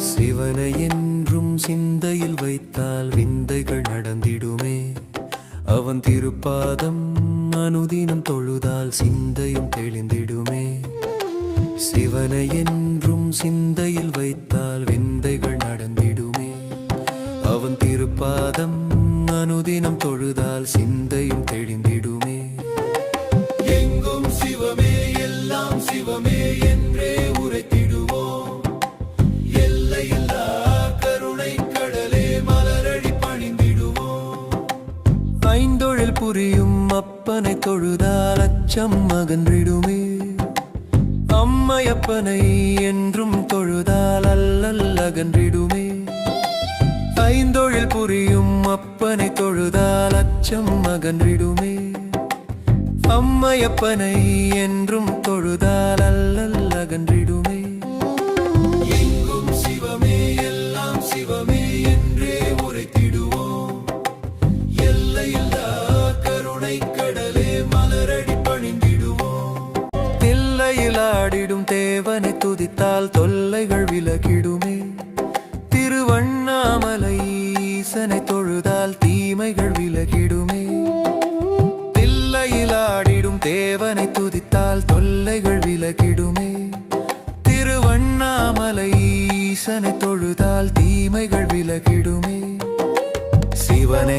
சிவனை என்றும் சிந்தையில் வைத்தால் விந்தைகள் நடந்திடுமே. அவன் திருப்பாதம் அனுதினம் தொழுதால் சிந்தையும் தெளிந்திடுமே. சிவனை என்றும் சிந்தையில் வைத்தால் விந்தைகள் நடந்திடுமே. அவன் திருப்பாதம் அனுதினம் தொழுதால் சிந்தையும் தெளிந்திடுமே. எங்கும் சிவமே எல்லாம் சிவமே என்றே உரைத்திடுவோம். எல்லையில்லா கருணை கடலே மலரடி பணிந்திடுவோம். ஐந்தொழில் புரியும் அப்பனை தொழுதால் அச்சம் அகன்றிடுமே. அம்மையப்பனை என்றும் தொழுதால் அல்லல் அகன்றிடுமே. ஐந்தொழில் புரியும் அப்பனை தொழுதால் அச்சம் அகன்றிடுமே. அம்மையப்பனை என்றும் தொழுதால் அல்லல் அகன்றிடுமே. எங்கும் சிவமே எல்லாம் சிவமே என்றே உரைத்திடுவோம். எல்லையில்லா கருணை கடலே மலரடி பணிந்திடுவோம். தில்லையில் ஆடிடும் தேவனை துதித்தால் தொல்லைகள் விலகிடுமே. திருவண்ணாமலை ஈசனை தொழுதால் தீமைகள் விலகிடுமே. தில்லையில் ஆடிடும் தேவனை துதித்தால் தொல்லைகள் விலகிடுமே. திருவண்ணாமலை ஈசனை தொழுதால் தீமைகள் விலகிடுமே. சிவனை